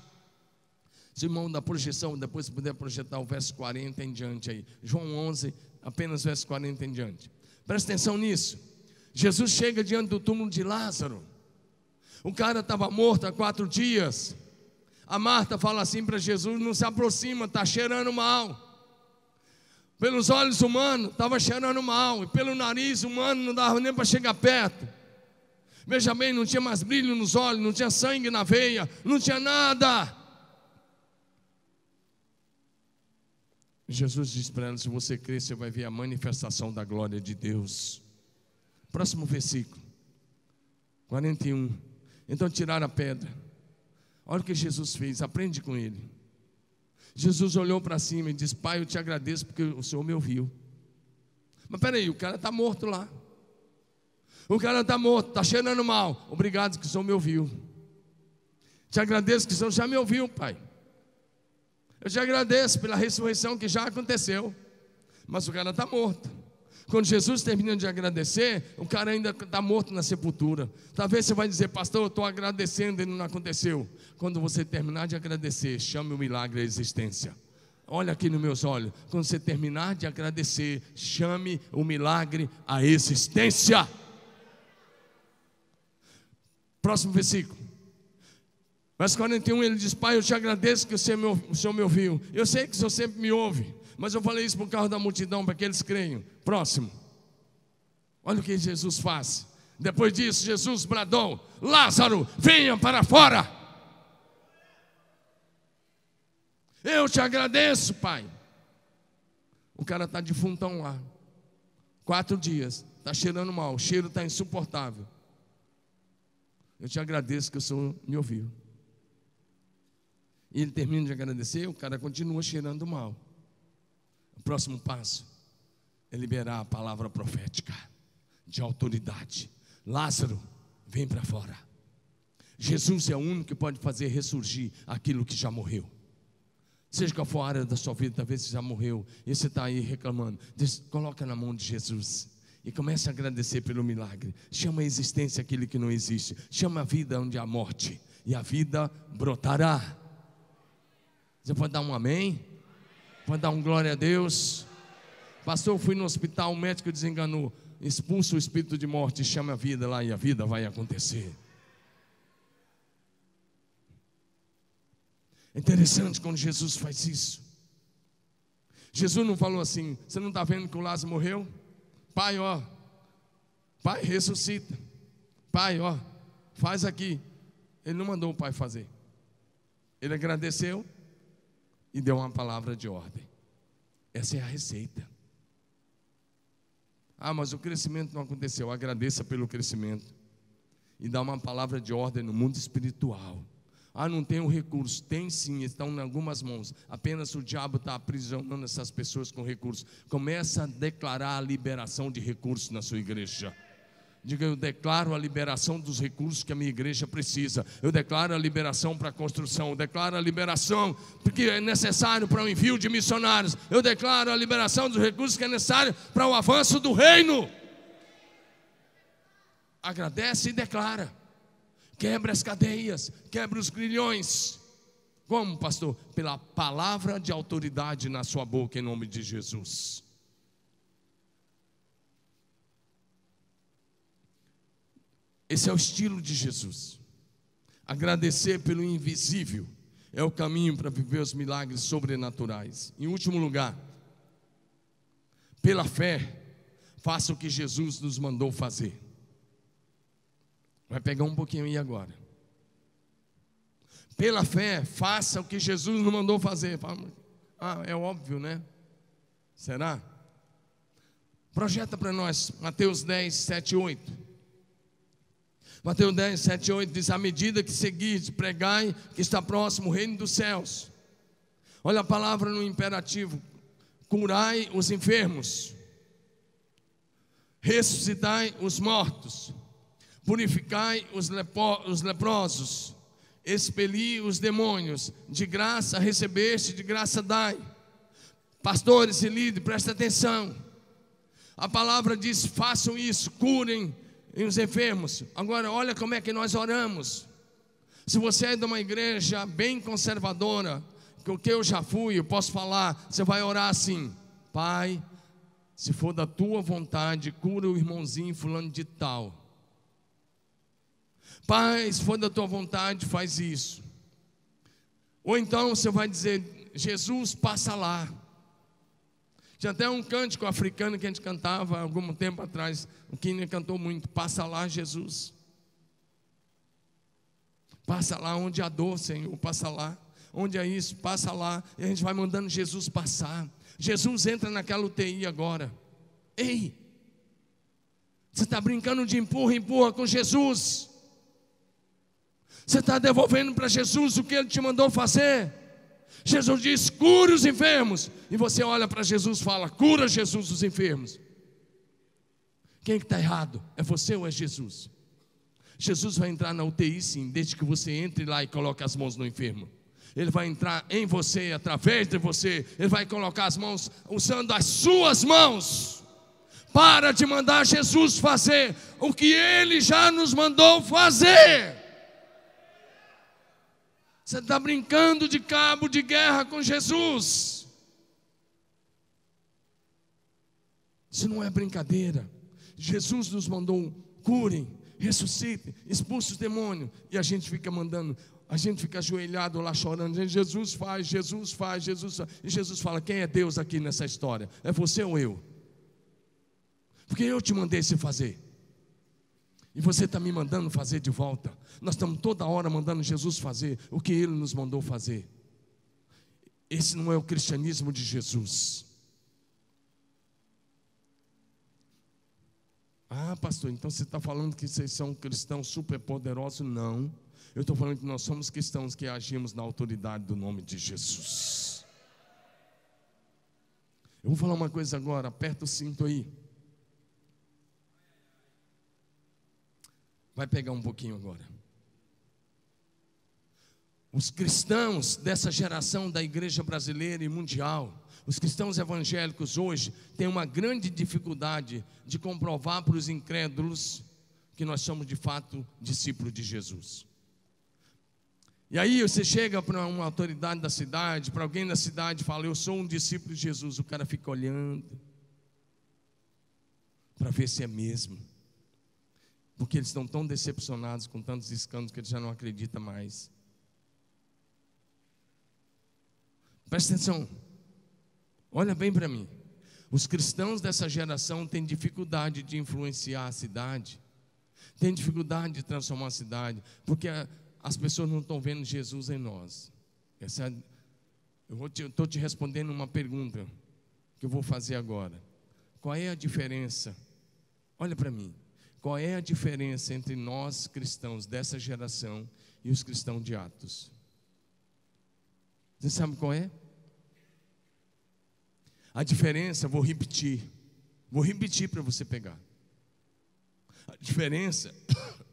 Se o irmão da projeção, depois se puder projetar o verso 40 em diante aí. João 11, apenas verso 40 em diante. Presta atenção nisso. Jesus chega diante do túmulo de Lázaro. O cara estava morto há 4 dias. A Marta fala assim para Jesus: não se aproxima, está cheirando mal. Pelos olhos humanos estava cheirando mal, e pelo nariz humano não dava nem para chegar perto. Veja bem, não tinha mais brilho nos olhos, não tinha sangue na veia, não tinha nada. Jesus diz para ela: se você crer, você vai ver a manifestação da glória de Deus. Próximo versículo 41. Então tiraram a pedra. Olha o que Jesus fez, aprende com ele. Jesus olhou para cima e disse: Pai, eu te agradeço porque o Senhor me ouviu. Mas peraí, o cara está morto lá. O cara está morto, está cheirando mal. Obrigado que o Senhor me ouviu. Te agradeço que o Senhor já me ouviu, Pai. Eu te agradeço pela ressurreição que já aconteceu. Mas o cara está morto. Quando Jesus termina de agradecer, o cara ainda está morto na sepultura. Talvez você vai dizer: pastor, eu estou agradecendo e não aconteceu. Quando você terminar de agradecer, chame o milagre à existência. Olha aqui nos meus olhos. Quando você terminar de agradecer, chame o milagre à existência. Próximo versículo. Verso 41, ele diz: Pai, eu te agradeço que o Senhor me ouviu. Eu sei que o Senhor sempre me ouve, mas eu falei isso por causa da multidão, para que eles creiam. Próximo. Olha o que Jesus faz. Depois disso, Jesus bradou: Lázaro, venha para fora. Eu te agradeço, Pai. O cara está defuntão lá, 4 dias, está cheirando mal, o cheiro está insuportável. Eu te agradeço que o Senhor me ouviu. E ele termina de agradecer, o cara continua cheirando mal. O próximo passo é liberar a palavra profética de autoridade. Lázaro, vem para fora. Jesus é o único que pode fazer ressurgir aquilo que já morreu. Seja qual for a área da sua vida, talvez você já morreu e você está aí reclamando. Coloca na mão de Jesus e comece a agradecer pelo milagre. Chama a existência aquilo que não existe. Chama a vida onde há morte, e a vida brotará. Você pode dar um amém? Pode dar um glória a Deus? Pastor, eu fui no hospital, o médico desenganou. Expulsa o espírito de morte e chama a vida lá, e a vida vai acontecer. É interessante quando Jesus faz isso. Jesus não falou assim: você não está vendo que o Lázaro morreu? Pai, ó, Pai, ressuscita. Pai, ó, faz aqui. Ele não mandou o Pai fazer. Ele agradeceu e deu uma palavra de ordem. Essa é a receita. Ah, mas o crescimento não aconteceu. Agradeça pelo crescimento e dá uma palavra de ordem no mundo espiritual. Ah, não tem o recurso. Tem sim, estão em algumas mãos. Apenas o diabo está aprisionando essas pessoas com recursos. Começa a declarar a liberação de recursos na sua igreja. Diga: eu declaro a liberação dos recursos que a minha igreja precisa. Eu declaro a liberação para a construção. Eu declaro a liberação porque é necessário para o envio de missionários. Eu declaro a liberação dos recursos que é necessário para o avanço do reino. Agradece e declara. Quebra as cadeias, quebra os grilhões. Como, pastor? Pela palavra de autoridade na sua boca, em nome de Jesus. Esse é o estilo de Jesus. Agradecer pelo invisível é o caminho para viver os milagres sobrenaturais. Em último lugar, pela fé, faça o que Jesus nos mandou fazer. Vai pegar um pouquinho aí agora. Pela fé, faça o que Jesus nos mandou fazer. Ah, é óbvio, né? Será? Projeta para nós, Mateus 10, 7 e 8. Mateus 10, 7 e 8 diz: à medida que seguis, pregai que está próximo o reino dos céus. Olha a palavra no imperativo: curai os enfermos, ressuscitai os mortos, purificai os leprosos, expeli os demônios, de graça recebeste, de graça dai. Pastores e líderes, presta atenção. A palavra diz: façam isso, curem os enfermos. Agora olha como é que nós oramos. Se você é de uma igreja bem conservadora, o que eu já fui, eu posso falar, você vai orar assim: Pai, se for da tua vontade, cura o irmãozinho fulano de tal. Pai, se for da tua vontade, faz isso. Ou então você vai dizer: Jesus, passa lá. Tinha até um cântico africano que a gente cantava há algum tempo atrás, o Kine cantou muito: passa lá, Jesus. Passa lá onde há dor, Senhor, passa lá. Onde é isso, passa lá. E a gente vai mandando Jesus passar. Jesus entra naquela UTI agora. Ei, você está brincando de empurra com Jesus? Você está devolvendo para Jesus o que Ele te mandou fazer? Jesus diz: cura os enfermos. E você olha para Jesus e fala: cura, Jesus, os enfermos. Quem que está errado? É você ou é Jesus? Jesus vai entrar na UTI sim, desde que você entre lá e coloque as mãos no enfermo. Ele vai entrar em você, através de você. Ele vai colocar as mãos, usando as suas mãos. Para de mandar Jesus fazer o que Ele já nos mandou fazer. Você está brincando de cabo de guerra com Jesus. Isso não é brincadeira. Jesus nos mandou: curem, ressuscitem, expulsem os demônios. E a gente fica mandando, a gente fica ajoelhado lá chorando: Jesus faz, Jesus faz, Jesus faz. E Jesus fala: quem é Deus aqui nessa história? É você ou eu? Porque eu te mandei se fazer. E você está me mandando fazer de volta. Nós estamos toda hora mandando Jesus fazer o que Ele nos mandou fazer. Esse não é o cristianismo de Jesus. Ah, pastor, então você está falando que vocês são cristãos super poderosos? Não, eu estou falando que nós somos cristãos que agimos na autoridade do nome de Jesus. Eu vou falar uma coisa agora, aperta o cinto aí. Vai pegar um pouquinho agora. Os cristãos dessa geração da igreja brasileira e mundial, os cristãos evangélicos hoje têm uma grande dificuldade de comprovar para os incrédulos que nós somos de fato discípulos de Jesus. E aí você chega para uma autoridade da cidade, para alguém da cidade, e fala: eu sou um discípulo de Jesus. O cara fica olhando para ver se é mesmo. Porque eles estão tão decepcionados com tantos escândalos que eles já não acreditam mais. Presta atenção. Olha bem para mim. Os cristãos dessa geração têm dificuldade de influenciar a cidade. Têm dificuldade de transformar a cidade. Porque as pessoas não estão vendo Jesus em nós. Eu estou te respondendo uma pergunta que eu vou fazer agora. Qual é a diferença? Olha para mim. Qual é a diferença entre nós cristãos dessa geração e os cristãos de Atos? Você sabe qual é? A diferença, vou repetir para você pegar. A diferença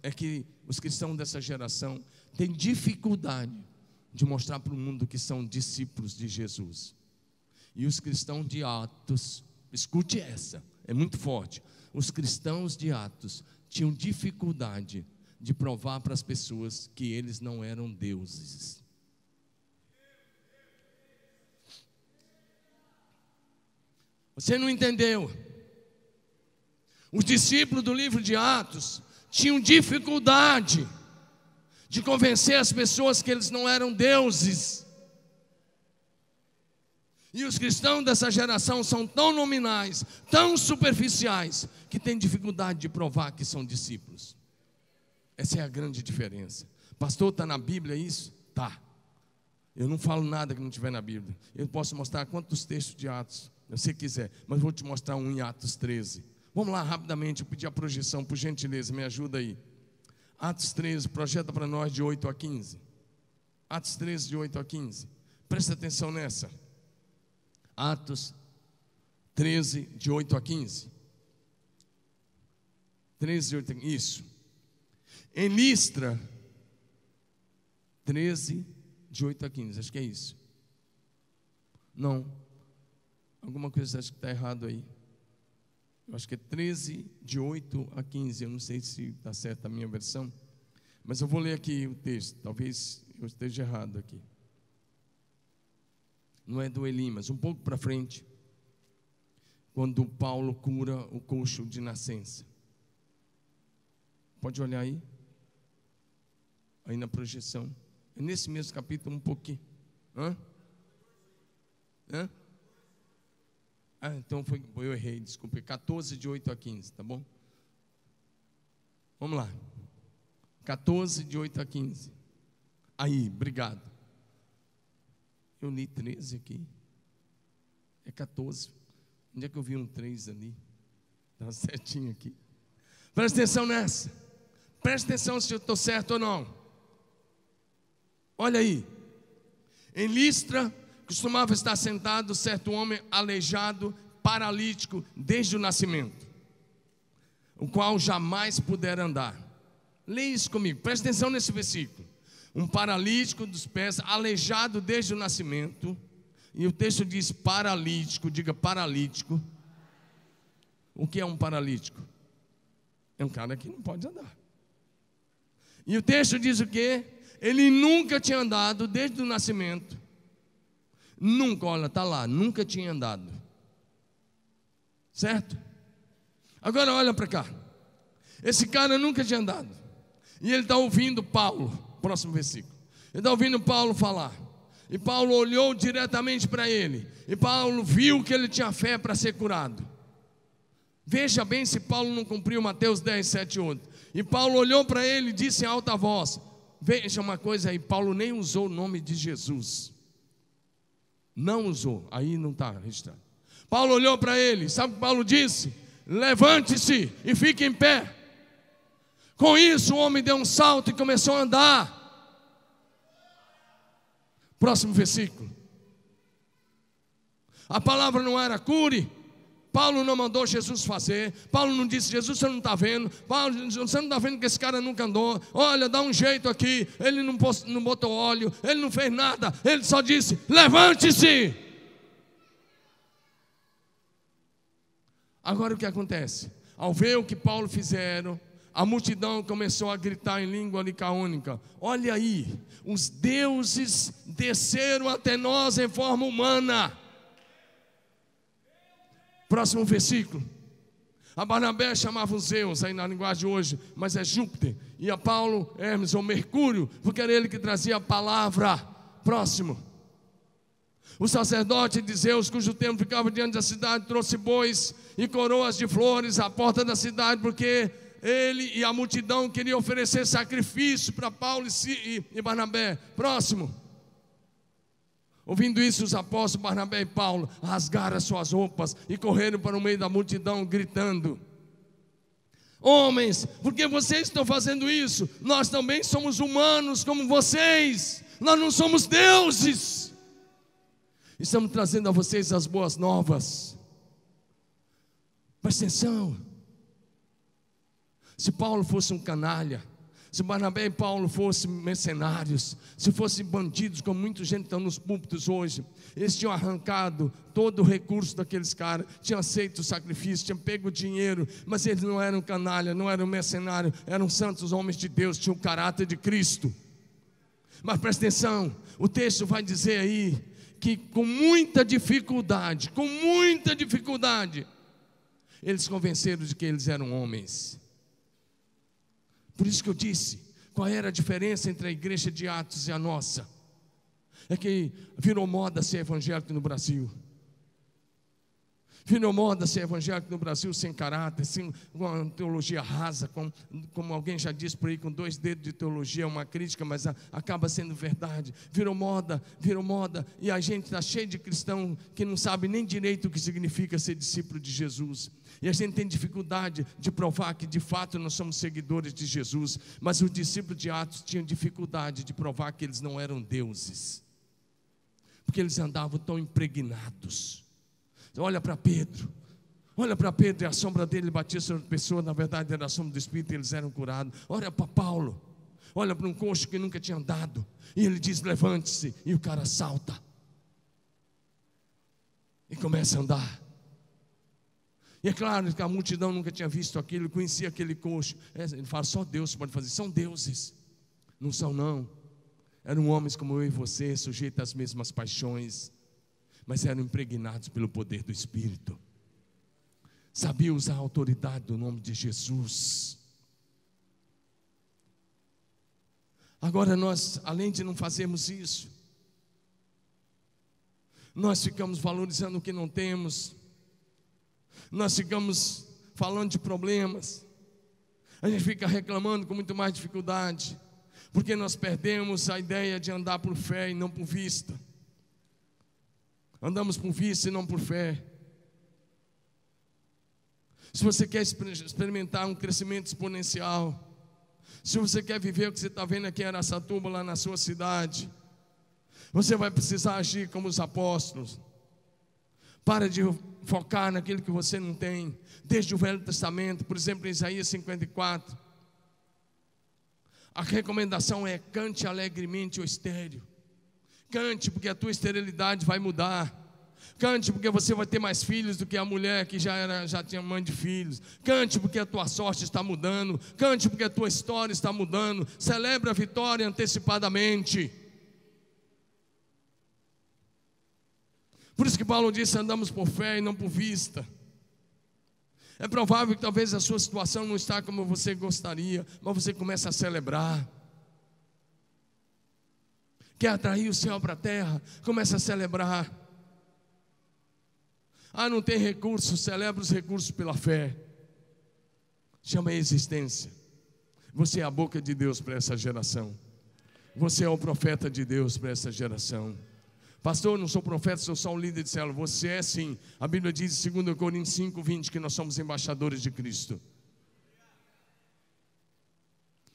é que os cristãos dessa geração têm dificuldade de mostrar para o mundo que são discípulos de Jesus. E os cristãos de Atos, escute essa, é muito forte. Os cristãos de Atos tinham dificuldade de provar para as pessoas que eles não eram deuses. Você não entendeu? Os discípulos do livro de Atos tinham dificuldade de convencer as pessoas que eles não eram deuses. E os cristãos dessa geração são tão nominais, tão superficiais, que têm dificuldade de provar que são discípulos. Essa é a grande diferença. Pastor, está na Bíblia isso? Tá. Eu não falo nada que não estiver na Bíblia. Eu posso mostrar quantos textos de Atos você quiser, mas vou te mostrar um em Atos 13. Vamos lá rapidamente, eu pedi a projeção, por gentileza, me ajuda aí. Atos 13, projeta para nós de 8 a 15. Atos 13, de 8 a 15. Presta atenção nessa. Atos 13, de 8 a 15. 13, de 8 a 15. Isso. Em Listra, 13, de 8 a 15. Acho que é isso. Não. Alguma coisa acho que está errado aí. Eu acho que é 13, de 8 a 15. Eu não sei se está certa a minha versão, mas eu vou ler aqui o texto. Talvez eu esteja errado aqui. Não é do Elimas, um pouco para frente, quando Paulo cura o coxo de nascença. Pode olhar aí? Aí na projeção. É nesse mesmo capítulo um pouquinho. Hã? Então eu errei, desculpe. 14, de 8 a 15, tá bom? Vamos lá. 14, de 8 a 15. Aí, obrigado. Eu li 13 aqui. É 14. Onde é que eu vi um 3 ali? Estava certinho aqui. Presta atenção nessa. Presta atenção se eu estou certo ou não. Olha aí. Em Listra costumava estar sentado certo homem aleijado, paralítico desde o nascimento, o qual jamais pudera andar. Leia isso comigo, presta atenção nesse versículo. Um paralítico dos pés, aleijado desde o nascimento. E o texto diz paralítico, diga paralítico. O que é um paralítico? É um cara que não pode andar. E o texto diz o quê? Ele nunca tinha andado desde o nascimento. Nunca, olha, está lá, nunca tinha andado. Certo? Agora olha para cá. Esse cara nunca tinha andado. E ele está ouvindo Paulo, próximo versículo. Ele está ouvindo Paulo falar. E Paulo olhou diretamente para ele. E Paulo viu que ele tinha fé para ser curado. Veja bem se Paulo não cumpriu Mateus 10, 7 e 8. E Paulo olhou para ele e disse em alta voz. Veja uma coisa aí, Paulo nem usou o nome de Jesus. Não usou, aí não está registrado. Paulo olhou para ele, sabe o que Paulo disse? Levante-se e fique em pé. Com isso o homem deu um salto e começou a andar. Próximo versículo. A palavra não era cure. Paulo não mandou Jesus fazer. Paulo não disse, Jesus, você não está vendo. Paulo, você não está vendo que esse cara nunca andou. Olha, dá um jeito aqui. Ele não botou óleo, ele não fez nada. Ele só disse, levante-se. Agora o que acontece? Ao ver o que Paulo fizeram, a multidão começou a gritar em língua licaônica. Olha aí, os deuses desceram até nós em forma humana. Próximo versículo. A Barnabé chamava os Zeus, aí na linguagem de hoje, mas é Júpiter. E a Paulo, Hermes ou Mercúrio, porque era ele que trazia a palavra. Próximo. O sacerdote de Zeus, cujo templo ficava diante da cidade, trouxe bois e coroas de flores à porta da cidade, porque ele e a multidão queriam oferecer sacrifício para Paulo e Barnabé. Próximo. Ouvindo isso, os apóstolos Barnabé e Paulo rasgaram as suas roupas e correram para o meio da multidão gritando: homens, por que vocês estão fazendo isso? Nós também somos humanos como vocês. Nós não somos deuses. Estamos trazendo a vocês as boas novas. Presta atenção. Se Paulo fosse um canalha, se Barnabé e Paulo fossem mercenários, se fossem bandidos, como muita gente está nos púlpitos hoje, eles tinham arrancado todo o recurso daqueles caras, tinham aceito o sacrifício, tinham pego o dinheiro, mas eles não eram canalha, não eram mercenários, eram santos homens de Deus, tinham o caráter de Cristo. Mas presta atenção, o texto vai dizer aí, que com muita dificuldade, eles convenceram de que eles eram homens. Por isso que eu disse, qual era a diferença entre a igreja de Atos e a nossa? É que virou moda ser evangélico no Brasil. Virou moda ser evangélico no Brasil sem caráter, sem uma teologia rasa, como alguém já disse por aí, com 2 dedos de teologia, uma crítica, mas acaba sendo verdade. Virou moda, e a gente está cheio de cristão que não sabe nem direito o que significa ser discípulo de Jesus. E a gente tem dificuldade de provar que de fato nós somos seguidores de Jesus, mas os discípulos de Atos tinham dificuldade de provar que eles não eram deuses, porque eles andavam tão impregnados. Olha para Pedro e a sombra dele batia sobre a pessoa, na verdade era a sombra do Espírito e eles eram curados. Olha para Paulo, olha para um coxo que nunca tinha andado, e ele diz: levante-se, e o cara salta e começa a andar. E é claro que a multidão nunca tinha visto aquilo, conhecia aquele coxo. Ele fala: só Deus pode fazer. São deuses, não são não. Eram homens como eu e você, sujeitos às mesmas paixões, mas eram impregnados pelo poder do Espírito. Sabiam usar a autoridade do nome de Jesus. Agora nós, além de não fazermos isso, nós ficamos valorizando o que não temos, nós ficamos falando de problemas, a gente fica reclamando com muito mais dificuldade, porque nós perdemos a ideia de andar por fé e não por vista. Andamos por vista e não por fé. Se você quer experimentar um crescimento exponencial, se você quer viver o que você está vendo aqui em Araçatuba, lá na sua cidade, você vai precisar agir como os apóstolos. Para de focar naquilo que você não tem. Desde o Velho Testamento, por exemplo, em Isaías 54, a recomendação é: cante alegremente o estéril. Cante, porque a tua esterilidade vai mudar. Cante, porque você vai ter mais filhos do que a mulher que já tinha mãe de filhos. Cante, porque a tua sorte está mudando. Cante, porque a tua história está mudando. Celebre a vitória antecipadamente. Por isso que Paulo disse: andamos por fé e não por vista. É provável que talvez a sua situação não está como você gostaria, mas você começa a celebrar. Quer atrair o céu para a terra? Começa a celebrar. Não tem recursos, celebra os recursos pela fé. Chama a existência. Você é a boca de Deus para essa geração. Você é o profeta de Deus para essa geração. Pastor, eu não sou profeta, sou só um líder de célula. Você é sim. A Bíblia diz em 2 Coríntios 5:20 que nós somos embaixadores de Cristo.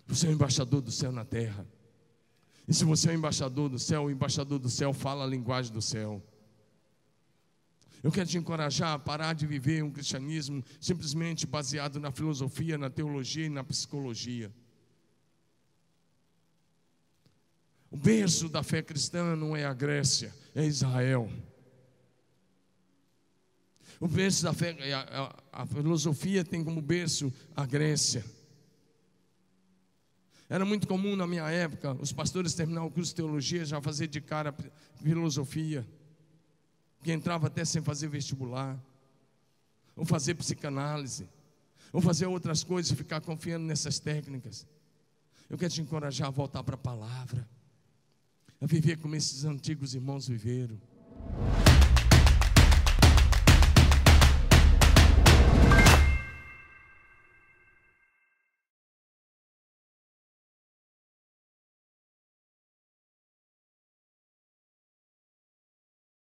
Você é o embaixador do céu na terra. E se você é o embaixador do céu fala a linguagem do céu. Eu quero te encorajar a parar de viver um cristianismo simplesmente baseado na filosofia, na teologia e na psicologia. O berço da fé cristã não é a Grécia, é Israel. O berço da fé, a filosofia tem como berço a Grécia. Era muito comum na minha época os pastores terminar o curso de teologia já fazer de cara filosofia, que entrava até sem fazer vestibular, ou fazer psicanálise, ou fazer outras coisas e ficar confiando nessas técnicas. Eu quero te encorajar a voltar para a palavra, a viver como esses antigos irmãos viveram.